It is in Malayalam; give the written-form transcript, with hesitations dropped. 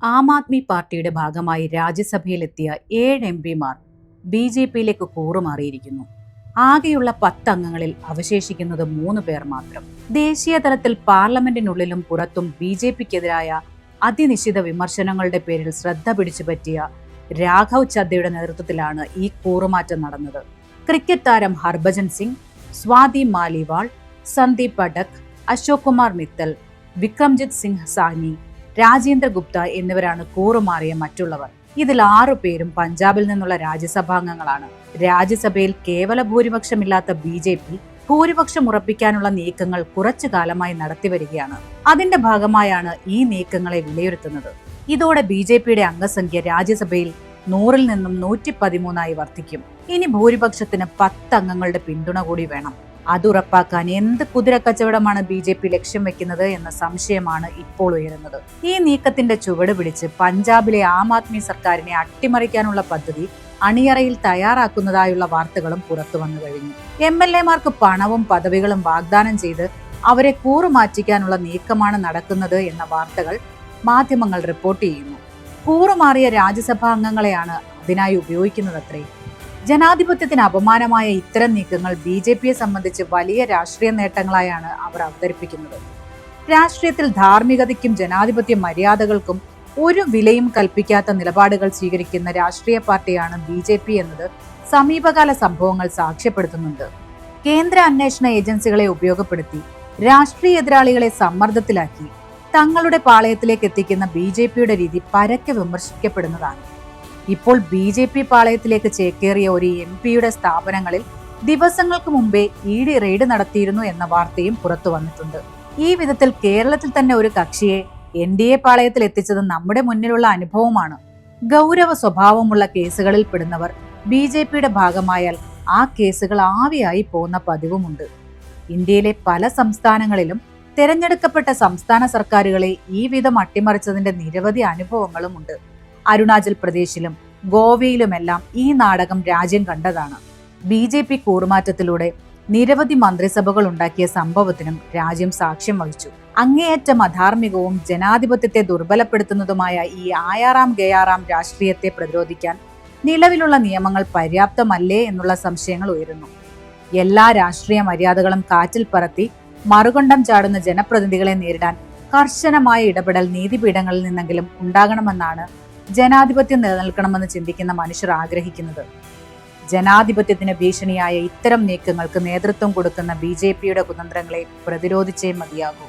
ആം ആദ്മി പാർട്ടിയുടെ ഭാഗമായി രാജ്യസഭയിലെത്തിയ 7 എംപിമാർ ബി.ജെ.പിയിലേക്ക് കൂറുമാറിയിരിക്കുന്നു. ആകെയുള്ള 10 അംഗങ്ങളിൽ അവശേഷിക്കുന്നത് 3 പേർ മാത്രം. ദേശീയ തലത്തിൽ പാർലമെന്റിനുള്ളിലും പുറത്തും ബി.ജെ.പിക്കെതിരായ അതിനിശ്ചിത വിമർശനങ്ങളുടെ പേരിൽ ശ്രദ്ധ പിടിച്ചുപറ്റിയ രാഘവ് ചദ്ദയുടെ നേതൃത്വത്തിലാണ് ഈ കൂറുമാറ്റം നടന്നത്. ക്രിക്കറ്റ് താരം ഹർഭജൻ സിംഗ്, സ്വാതി മാലിവാൾ, സന്ദീപ് പടക്, അശോക് കുമാർ മിത്തൽ, വിക്രംജിത്ത് സിംഗ് സാനി, രാജേന്ദ്ര ഗുപ്ത എന്നിവരാണ് കൂറുമാറിയ മറ്റുള്ളവർ. ഇതിൽ 6 പേരും പഞ്ചാബിൽ നിന്നുള്ള രാജ്യസഭാംഗങ്ങളാണ്. രാജ്യസഭയിൽ കേവല ഭൂരിപക്ഷമില്ലാത്ത ബി.ജെ.പി ഭൂരിപക്ഷം ഉറപ്പിക്കാനുള്ള നീക്കങ്ങൾ കുറച്ചു കാലമായി നടത്തിവരികയാണ്. അതിന്റെ ഭാഗമായാണ് ഈ നീക്കങ്ങളെ വിലയിരുത്തുന്നത്. ഇതോടെ ബി.ജെ.പിയുടെ അംഗസംഖ്യ രാജ്യസഭയിൽ 100-ൽ നിന്നും 113 വർദ്ധിക്കും. ഇനി ഭൂരിപക്ഷത്തിന് 10 അംഗങ്ങളുടെ പിന്തുണ കൂടി വേണം. അതുറപ്പാക്കാൻ എന്ത് കുതിരക്കച്ചവടമാണ് ബി.ജെ.പി ലക്ഷ്യം വെക്കുന്നത് എന്ന സംശയമാണ് ഇപ്പോൾ ഉയരുന്നത്. ഈ നീക്കത്തിന്റെ ചുവട് പിടിച്ച് പഞ്ചാബിലെ ആം ആദ്മി സർക്കാരിനെ അട്ടിമറിക്കാനുള്ള പദ്ധതി അണിയറയിൽ തയ്യാറാക്കുന്നതായുള്ള വാർത്തകളും പുറത്തു വന്നു കഴിഞ്ഞു. എം.എൽ.എമാർക്ക് പണവും പദവികളും വാഗ്ദാനം ചെയ്ത് അവരെ കൂറുമാറ്റിക്കാനുള്ള നീക്കമാണ് നടക്കുന്നത് എന്ന വാർത്തകൾ മാധ്യമങ്ങൾ റിപ്പോർട്ട് ചെയ്യുന്നു. കൂറുമാറിയ രാജ്യസഭാ അംഗങ്ങളെയാണ് അതിനായി ഉപയോഗിക്കുന്നതത്രേ. ജനാധിപത്യത്തിന് അപമാനമായ ഇത്തരം നീക്കങ്ങൾ ബി.ജെ.പിയെ സംബന്ധിച്ച് വലിയ രാഷ്ട്രീയ നേട്ടങ്ങളായാണ് അവർ അവതരിപ്പിക്കുന്നത്. രാഷ്ട്രീയത്തിൽ ധാർമ്മികതയ്ക്കും ജനാധിപത്യ മര്യാദകൾക്കും ഒരു വിലയും കൽപ്പിക്കാത്ത നിലപാടുകൾ സ്വീകരിക്കുന്ന രാഷ്ട്രീയ പാർട്ടിയാണ് ബി.ജെ.പി എന്നത് സമീപകാല സംഭവങ്ങൾ സാക്ഷ്യപ്പെടുത്തുന്നുണ്ട്. കേന്ദ്ര അന്വേഷണ ഏജൻസികളെ ഉപയോഗപ്പെടുത്തി രാഷ്ട്രീയ എതിരാളികളെ സമ്മർദ്ദത്തിലാക്കി തങ്ങളുടെ പാളയത്തിലേക്ക് എത്തിക്കുന്ന ബി.ജെ.പിയുടെ രീതി പരക്കെ വിമർശിക്കപ്പെടുന്നതാണ്. ഇപ്പോൾ ബി.ജെ.പി പാളയത്തിലേക്ക് ചേക്കേറിയ ഒരു എം.പിയുടെ സ്ഥാപനങ്ങളിൽ ദിവസങ്ങൾക്ക് മുമ്പേ ഇ.ഡി റെയ്ഡ് നടത്തിയിരുന്നു എന്ന വാർത്തയും പുറത്തു വന്നിട്ടുണ്ട്. ഈ വിധത്തിൽ കേരളത്തിൽ തന്നെ ഒരു കക്ഷിയെ എൻ.ഡി.എ പാളയത്തിൽ എത്തിച്ചത് നമ്മുടെ മുന്നിലുള്ള അനുഭവമാണ്. ഗൗരവ സ്വഭാവമുള്ള കേസുകളിൽ പെടുന്നവർ ബി.ജെ.പിയുടെ ഭാഗമായാൽ ആ കേസുകൾ ആവിയായി പോകുന്ന പതിവുമുണ്ട്. ഇന്ത്യയിലെ പല സംസ്ഥാനങ്ങളിലും തെരഞ്ഞെടുക്കപ്പെട്ട സംസ്ഥാന സർക്കാരുകളെ ഈ വിധം അട്ടിമറിച്ചതിന്റെ നിരവധി അനുഭവങ്ങളുമുണ്ട്. അരുണാചൽ പ്രദേശിലും ഗോവയിലുമെല്ലാം ഈ നാടകം രാജ്യം കണ്ടതാണ്. ബി.ജെ.പി കൂറുമാറ്റത്തിലൂടെ നിരവധി മന്ത്രിസഭകൾ ഉണ്ടാക്കിയ സംഭവത്തിനും രാജ്യം സാക്ഷ്യം വഹിച്ചു. അങ്ങേയറ്റം അധാർമികവും ജനാധിപത്യത്തെ ദുർബലപ്പെടുത്തുന്നതുമായ ഈ ആയാറാം ഗയാറാം രാഷ്ട്രീയത്തെ പ്രതിരോധിക്കാൻ നിലവിലുള്ള നിയമങ്ങൾ പര്യാപ്തമല്ലേ എന്നുള്ള സംശയങ്ങൾ ഉയരുന്നു. എല്ലാ രാഷ്ട്രീയ മര്യാദകളും കാറ്റിൽ പറത്തി മറുകൊണ്ടം ചാടുന്ന ജനപ്രതിനിധികളെ നേരിടാൻ കർശനമായ ഇടപെടൽ നീതിപീഠങ്ങളിൽ നിന്നെങ്കിലും ഉണ്ടാകണമെന്നാണ് ജനാധിപത്യം നിലനിൽക്കണമെന്ന് ചിന്തിക്കുന്ന മനുഷ്യർ ആഗ്രഹിക്കുന്നത്. ജനാധിപത്യത്തിന് ഭീഷണിയായ ഇത്തരം നീക്കങ്ങൾക്ക് നേതൃത്വം കൊടുക്കുന്ന ബി.ജെ.പിയുടെ കുതന്ത്രങ്ങളെ പ്രതിരോധിച്ചേ മതിയാകൂ.